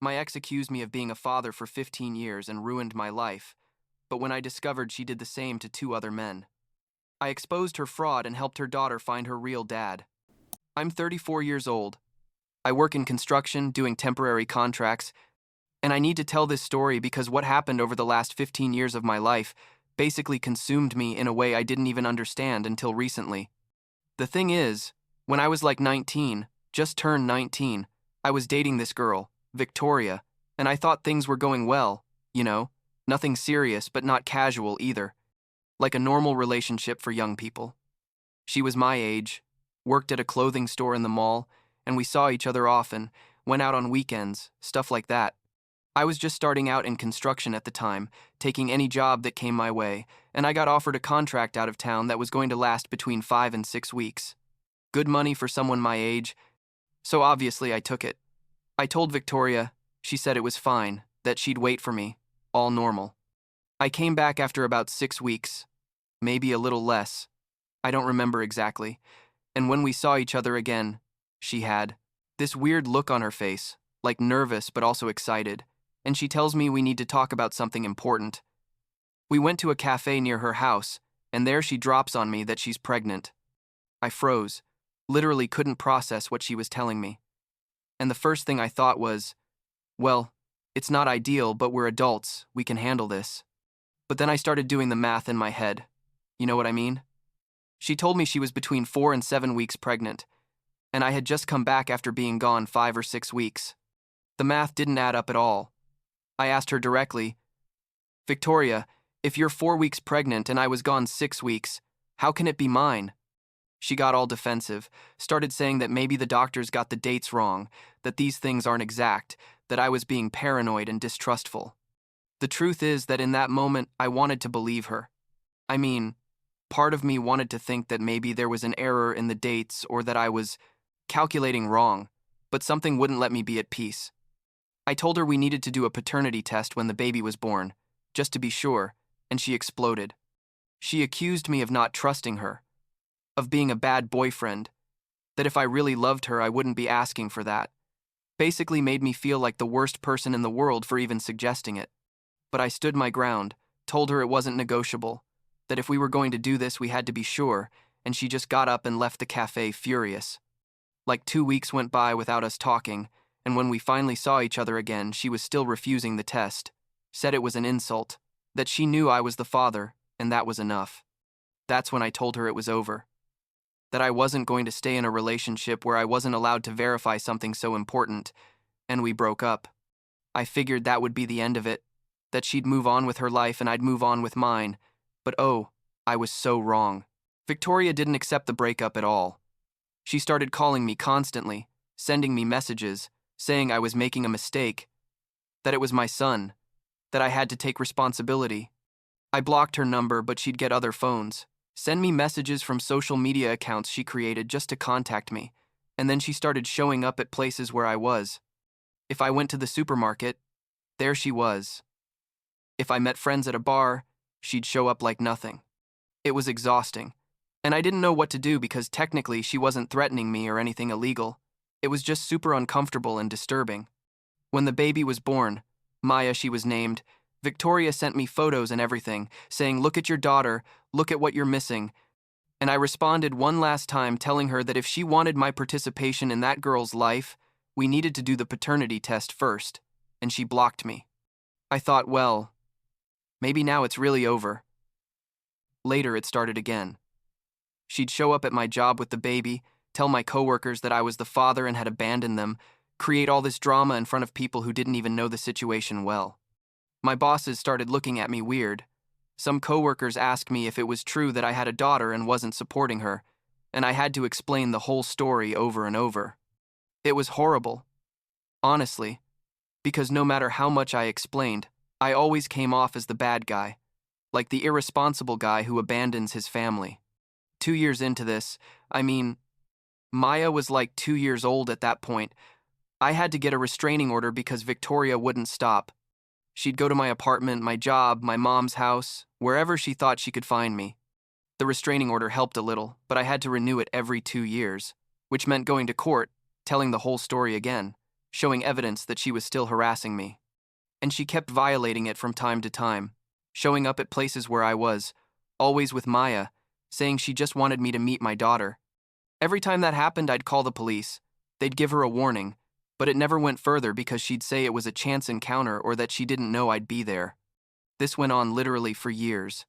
My ex accused me of being a father for 15 years and ruined my life, but when I discovered she did the same to 2 other men, I exposed her fraud and helped her daughter find her real dad. I'm 34 years old. I work in construction, doing temporary contracts, and I need to tell this story because what happened over the last 15 years of my life basically consumed me in a way I didn't even understand until recently. The thing is, when I was like 19, just turned 19, I was dating this girl, Victoria, and I thought things were going well, nothing serious but not casual either, like a normal relationship for young people. She was my age, worked at a clothing store in the mall, and we saw each other often, went out on weekends, stuff like that. I was just starting out in construction at the time, taking any job that came my way, and I got offered a contract out of town that was going to last between 5 and 6 weeks. Good money for someone my age, so obviously I took it. I told Victoria, she said it was fine, that she'd wait for me, all normal. I came back after about 6 weeks, maybe a little less. I don't remember exactly. And when we saw each other again, she had this weird look on her face, like nervous but also excited, and she tells me we need to talk about something important. We went to a cafe near her house, and there she drops on me that she's pregnant. I froze, literally couldn't process what she was telling me. And the first thing I thought was, well, it's not ideal, but we're adults, we can handle this. But then I started doing the math in my head. You know what I mean? She told me she was between 4 and 7 weeks pregnant, and I had just come back after being gone 5 or 6 weeks. The math didn't add up at all. I asked her directly, Victoria, if you're 4 weeks pregnant and I was gone 6 weeks, how can it be mine? She got all defensive, started saying that maybe the doctors got the dates wrong, that these things aren't exact, that I was being paranoid and distrustful. The truth is that in that moment, I wanted to believe her. I mean, part of me wanted to think that maybe there was an error in the dates or that I was calculating wrong, but something wouldn't let me be at peace. I told her we needed to do a paternity test when the baby was born, just to be sure, and she exploded. She accused me of not trusting her, of being a bad boyfriend, that if I really loved her, I wouldn't be asking for that. Basically made me feel like the worst person in the world for even suggesting it. But I stood my ground, told her it wasn't negotiable, that if we were going to do this, we had to be sure, and she just got up and left the cafe furious. Like 2 weeks went by without us talking, and when we finally saw each other again, she was still refusing the test, said it was an insult, that she knew I was the father, and that was enough. That's when I told her it was over. That I wasn't going to stay in a relationship where I wasn't allowed to verify something so important, and we broke up. I figured that would be the end of it, that she'd move on with her life and I'd move on with mine, but oh, I was so wrong. Victoria didn't accept the breakup at all. She started calling me constantly, sending me messages, saying I was making a mistake, that it was my son, that I had to take responsibility. I blocked her number, but she'd get other phones, send me messages from social media accounts she created just to contact me, and then she started showing up at places where I was. If I went to the supermarket, there she was. If I met friends at a bar, she'd show up like nothing. It was exhausting, and I didn't know what to do because technically she wasn't threatening me or anything illegal. It was just super uncomfortable and disturbing. When the baby was born, Maya she was named, Victoria sent me photos and everything, saying, look at your daughter, look at what you're missing. And I responded one last time telling her that if she wanted my participation in that girl's life, we needed to do the paternity test first, and she blocked me. I thought, well, maybe now it's really over. Later it started again. She'd show up at my job with the baby, tell my coworkers that I was the father and had abandoned them, create all this drama in front of people who didn't even know the situation well. My bosses started looking at me weird. Some coworkers asked me if it was true that I had a daughter and wasn't supporting her, and I had to explain the whole story over and over. It was horrible, honestly, because no matter how much I explained, I always came off as the bad guy, like the irresponsible guy who abandons his family. 2 years into this, Maya was like 2 years old at that point. I had to get a restraining order because Victoria wouldn't stop. She'd go to my apartment, my job, my mom's house, wherever she thought she could find me. The restraining order helped a little, but I had to renew it every 2 years, which meant going to court, telling the whole story again. showing evidence that she was still harassing me. And she kept violating it from time to time, showing up at places where I was, always with Maya, saying she just wanted me to meet my daughter. Every time that happened, I'd call the police. They'd give her a warning, but it never went further because she'd say it was a chance encounter or that she didn't know I'd be there. This went on literally for years.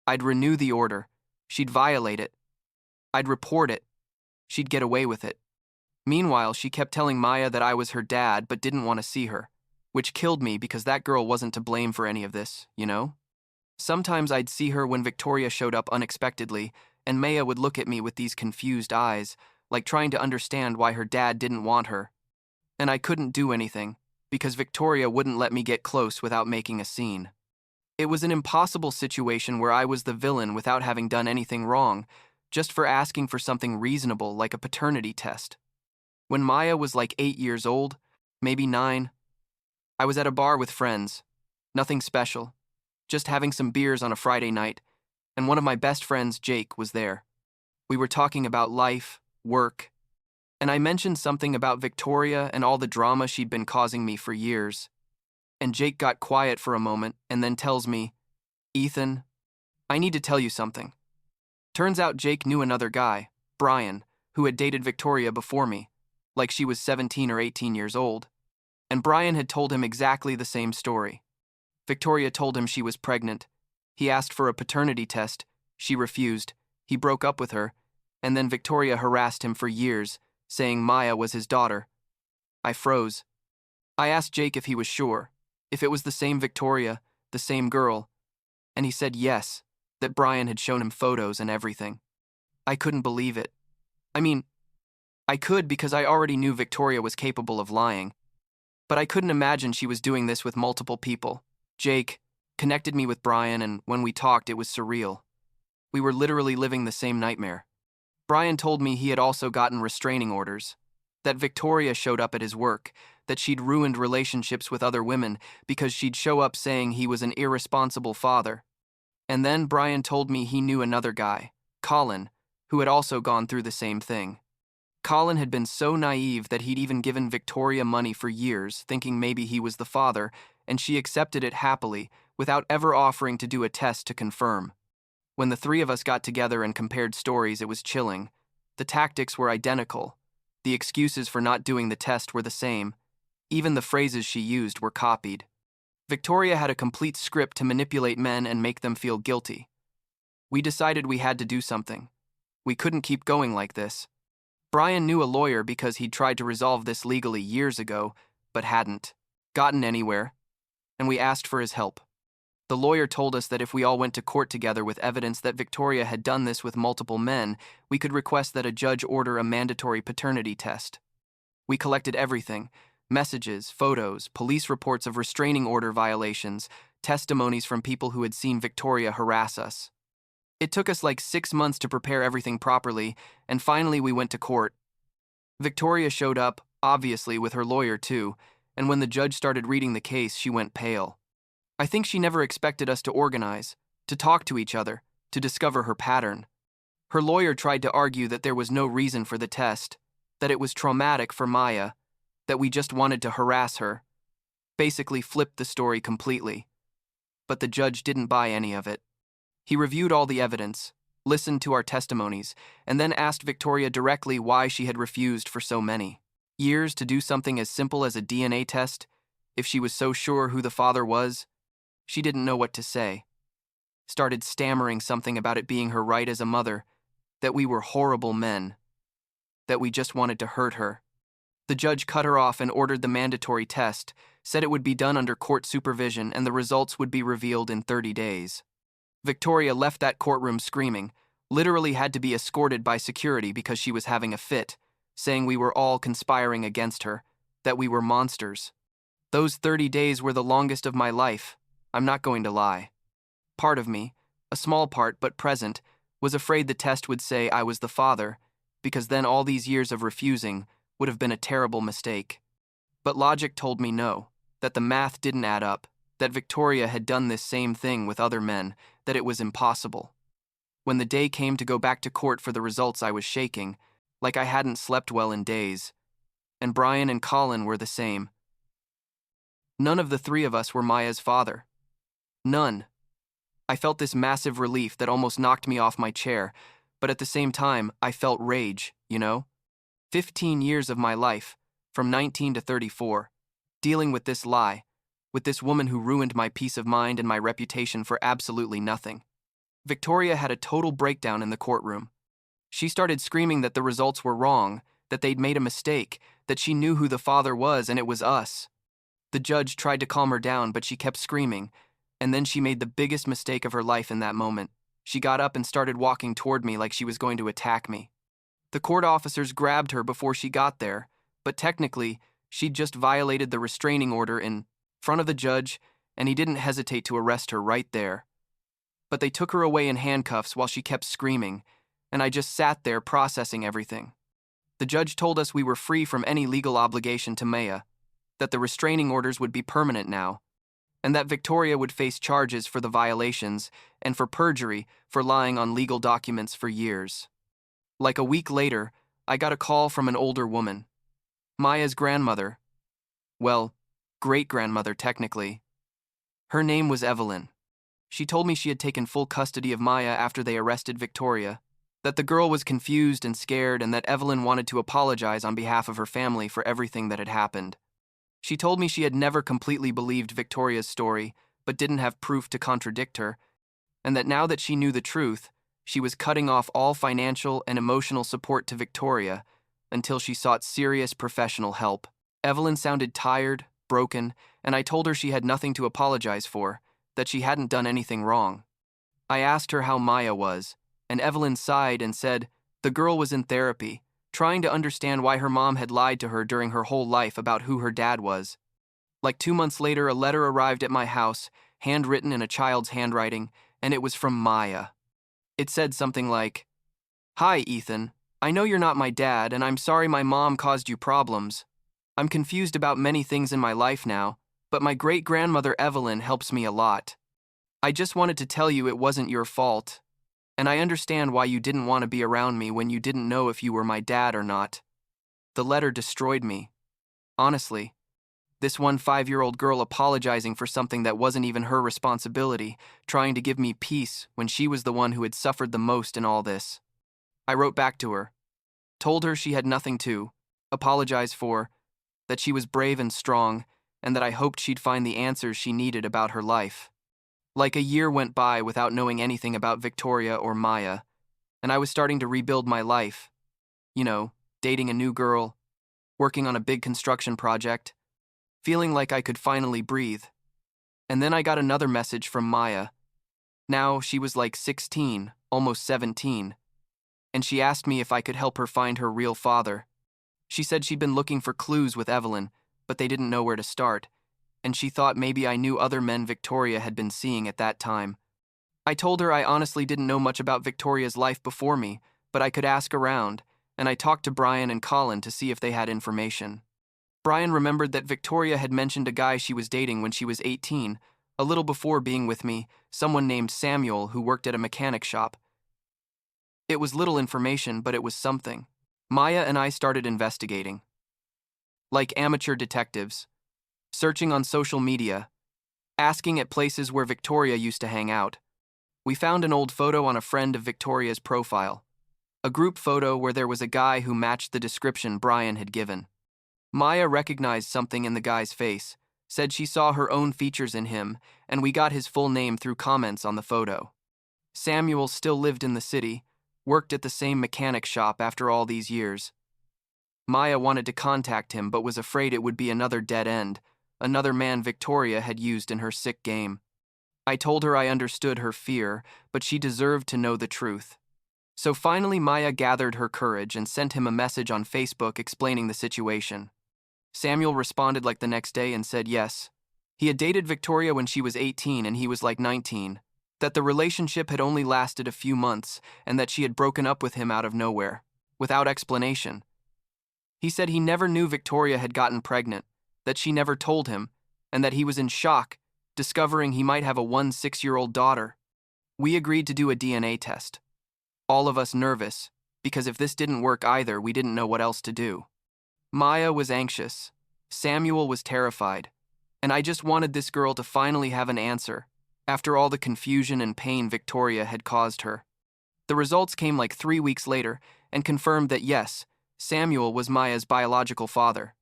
I'd renew the order. She'd violate it. I'd report it. She'd get away with it. Meanwhile, she kept telling Maya that I was her dad but didn't want to see her, which killed me because that girl wasn't to blame for any of this, you know? Sometimes I'd see her when Victoria showed up unexpectedly, and Maya would look at me with these confused eyes, like trying to understand why her dad didn't want her. And I couldn't do anything, because Victoria wouldn't let me get close without making a scene. It was an impossible situation where I was the villain without having done anything wrong, just for asking for something reasonable like a paternity test. When Maya was like 8 years old, maybe 9, I was at a bar with friends. Nothing special, just having some beers on a Friday night, and one of my best friends, Jake, was there. We were talking about life, work, and I mentioned something about Victoria and all the drama she'd been causing me for years. And Jake got quiet for a moment and then tells me, "Ethan, I need to tell you something." Turns out Jake knew another guy, Brian, who had dated Victoria before me, like she was 17 or 18 years old. And Brian had told him exactly the same story. Victoria told him she was pregnant. He asked for a paternity test. She refused. He broke up with her, and then Victoria harassed him for years, saying Maya was his daughter. I froze. I asked Jake if he was sure, if it was the same Victoria, the same girl, and he said yes, that Brian had shown him photos and everything. I couldn't believe it. I mean, I could because I already knew Victoria was capable of lying, but I couldn't imagine she was doing this with multiple people. Jake connected me with Brian, and when we talked, it was surreal. We were literally living the same nightmare. Brian told me he had also gotten restraining orders, that Victoria showed up at his work, that she'd ruined relationships with other women because she'd show up saying he was an irresponsible father. And then Brian told me he knew another guy, Colin, who had also gone through the same thing. Colin had been so naive that he'd even given Victoria money for years, thinking maybe he was the father, and she accepted it happily, without ever offering to do a test to confirm. When the three of us got together and compared stories, it was chilling. The tactics were identical. The excuses for not doing the test were the same. Even the phrases she used were copied. Victoria had a complete script to manipulate men and make them feel guilty. We decided we had to do something. We couldn't keep going like this. Brian knew a lawyer because he'd tried to resolve this legally years ago, but hadn't gotten anywhere, and we asked for his help. The lawyer told us that if we all went to court together with evidence that Victoria had done this with multiple men, we could request that a judge order a mandatory paternity test. We collected everything: messages, photos, police reports of restraining order violations, testimonies from people who had seen Victoria harass us. It took us like 6 months to prepare everything properly, and finally we went to court. Victoria showed up, obviously with her lawyer too, and when the judge started reading the case, she went pale. I think she never expected us to organize, to talk to each other, to discover her pattern. Her lawyer tried to argue that there was no reason for the test, that it was traumatic for Maya, that we just wanted to harass her. Basically flipped the story completely. But the judge didn't buy any of it. He reviewed all the evidence, listened to our testimonies, and then asked Victoria directly why she had refused for so many years to do something as simple as a DNA test. If she was so sure who the father was, she didn't know what to say. Started stammering something about it being her right as a mother, that we were horrible men, that we just wanted to hurt her. The judge cut her off and ordered the mandatory test, said it would be done under court supervision and the results would be revealed in 30 days. Victoria left that courtroom screaming, literally had to be escorted by security because she was having a fit, saying we were all conspiring against her, that we were monsters. Those 30 days were the longest of my life. I'm not going to lie. Part of me, a small part but present, was afraid the test would say I was the father, because then all these years of refusing would have been a terrible mistake. But logic told me no, that the math didn't add up, that Victoria had done this same thing with other men, that it was impossible. When the day came to go back to court for the results, I was shaking, like I hadn't slept well in days. and Brian and Colin were the same. None of the three of us were Maya's father. None. I felt this massive relief that almost knocked me off my chair, but at the same time, I felt rage, 15 years of my life, from 19 to 34, dealing with this lie, with this woman who ruined my peace of mind and my reputation for absolutely nothing. Victoria had a total breakdown in the courtroom. She started screaming that the results were wrong, that they'd made a mistake, that she knew who the father was and it was us. The judge tried to calm her down, but she kept screaming, and then she made the biggest mistake of her life in that moment. She got up and started walking toward me like she was going to attack me. The court officers grabbed her before she got there, but technically, she'd just violated the restraining order in front of the judge, and he didn't hesitate to arrest her right there. But they took her away in handcuffs while she kept screaming, and I just sat there processing everything. The judge told us we were free from any legal obligation to Maya, that the restraining orders would be permanent now, and that Victoria would face charges for the violations and for perjury for lying on legal documents for years. Like a week later, I got a call from an older woman, Maya's grandmother. Well, great-grandmother, technically. Her name was Evelyn. She told me she had taken full custody of Maya after they arrested Victoria, that the girl was confused and scared, and that Evelyn wanted to apologize on behalf of her family for everything that had happened. She told me she had never completely believed Victoria's story, but didn't have proof to contradict her, and that now that she knew the truth, she was cutting off all financial and emotional support to Victoria until she sought serious professional help. Evelyn sounded tired, broken, and I told her she had nothing to apologize for, that she hadn't done anything wrong. I asked her how Maya was, and Evelyn sighed and said the girl was in therapy, trying to understand why her mom had lied to her during her whole life about who her dad was. Like 2 months later, a letter arrived at my house, handwritten in a child's handwriting, and it was from Maya. It said something like, "Hi, Ethan. I know you're not my dad, and I'm sorry my mom caused you problems. I'm confused about many things in my life now, but my great-grandmother Evelyn helps me a lot. I just wanted to tell you it wasn't your fault, and I understand why you didn't want to be around me when you didn't know if you were my dad or not." The letter destroyed me. Honestly, this one 5-year-old girl apologizing for something that wasn't even her responsibility, trying to give me peace when she was the one who had suffered the most in all this. I wrote back to her, told her she had nothing to apologize for, that she was brave and strong, and that I hoped she'd find the answers she needed about her life. Like a year went by without knowing anything about Victoria or Maya, and I was starting to rebuild my life. Dating a new girl, working on a big construction project, feeling like I could finally breathe. And then I got another message from Maya. Now she was like 16, almost 17, and she asked me if I could help her find her real father. She said she'd been looking for clues with Evelyn, but they didn't know where to start, and she thought maybe I knew other men Victoria had been seeing at that time. I told her I honestly didn't know much about Victoria's life before me, but I could ask around, and I talked to Brian and Colin to see if they had information. Brian remembered that Victoria had mentioned a guy she was dating when she was 18, a little before being with me, someone named Samuel who worked at a mechanic shop. It was little information, but it was something. Maya and I started investigating. Like amateur detectives, searching on social media, asking at places where Victoria used to hang out. We found an old photo on a friend of Victoria's profile, a group photo where there was a guy who matched the description Brian had given. Maya recognized something in the guy's face, said she saw her own features in him, and we got his full name through comments on the photo. Samuel still lived in the city, worked at the same mechanic shop after all these years. Maya wanted to contact him but was afraid it would be another dead end, another man Victoria had used in her sick game. I told her I understood her fear, but she deserved to know the truth. So finally Maya gathered her courage and sent him a message on Facebook explaining the situation. Samuel responded like the next day and said yes. He had dated Victoria when she was 18 and he was like 19, that the relationship had only lasted a few months and that she had broken up with him out of nowhere, without explanation. He said he never knew Victoria had gotten pregnant, that she never told him, and that he was in shock, discovering he might have a 6-year-old daughter. We agreed to do a DNA test. All of us nervous, because if this didn't work either, we didn't know what else to do. Maya was anxious. Samuel was terrified. And I just wanted this girl to finally have an answer, after all the confusion and pain Victoria had caused her. The results came like 3 weeks later and confirmed that yes, Samuel was Maya's biological father.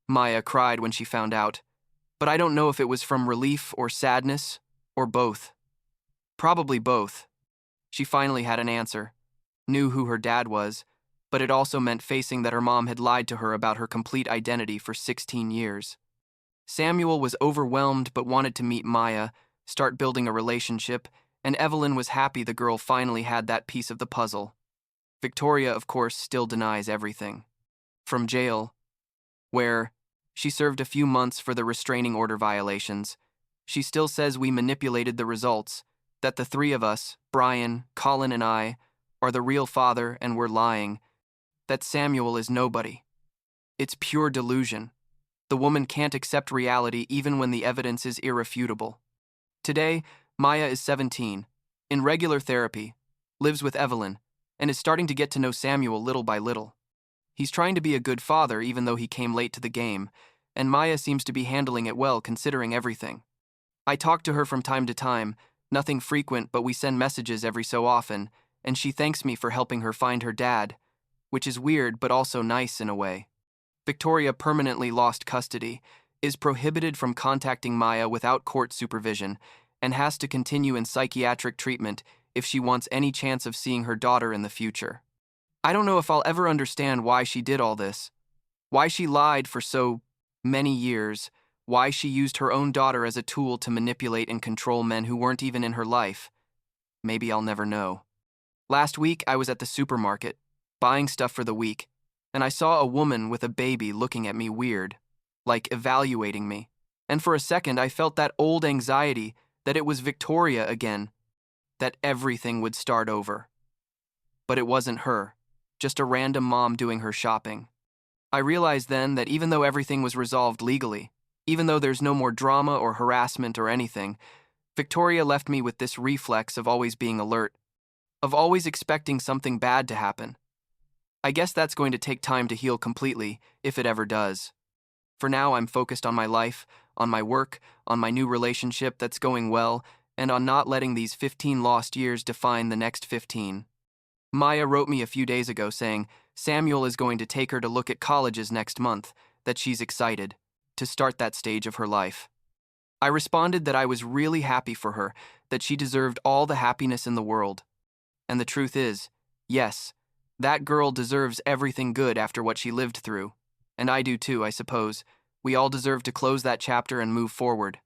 Maya cried when she found out, but I don't know if it was from relief or sadness, or both. Probably both. She finally had an answer, knew who her dad was, but it also meant facing that her mom had lied to her about her complete identity for 16 years. Samuel was overwhelmed but wanted to meet Maya, start building a relationship, and Evelyn was happy the girl finally had that piece of the puzzle. Victoria, of course, still denies everything. From jail, where she served a few months for the restraining order violations, she still says we manipulated the results, that the three of us, Brian, Colin, and I, are the real father and we're lying, that Samuel is nobody. It's pure delusion. The woman can't accept reality even when the evidence is irrefutable. Today, Maya is 17, in regular therapy, lives with Evelyn, and is starting to get to know Samuel little by little. He's trying to be a good father even though he came late to the game, and Maya seems to be handling it well considering everything. I talk to her from time to time, nothing frequent, but we send messages every so often, and she thanks me for helping her find her dad, which is weird but also nice in a way. Victoria permanently lost custody, is prohibited from contacting Maya without court supervision, and has to continue in psychiatric treatment if she wants any chance of seeing her daughter in the future. I don't know if I'll ever understand why she did all this, why she lied for so many years, why she used her own daughter as a tool to manipulate and control men who weren't even in her life. Maybe I'll never know. Last week, I was at the supermarket, buying stuff for the week, and I saw a woman with a baby looking at me weird, like evaluating me. And for a second, I felt that old anxiety that it was Victoria again, that everything would start over. But it wasn't her, just a random mom doing her shopping. I realized then that even though everything was resolved legally, even though there's no more drama or harassment or anything, Victoria left me with this reflex of always being alert, of always expecting something bad to happen. I guess that's going to take time to heal completely, if it ever does. For now, I'm focused on my life, on my work, on my new relationship that's going well, and on not letting these 15 lost years define the next 15. Maya wrote me a few days ago saying Samuel is going to take her to look at colleges next month, that she's excited to start that stage of her life. I responded that I was really happy for her, that she deserved all the happiness in the world. And the truth is, yes, that girl deserves everything good after what she lived through. And I do too, I suppose. We all deserve to close that chapter and move forward.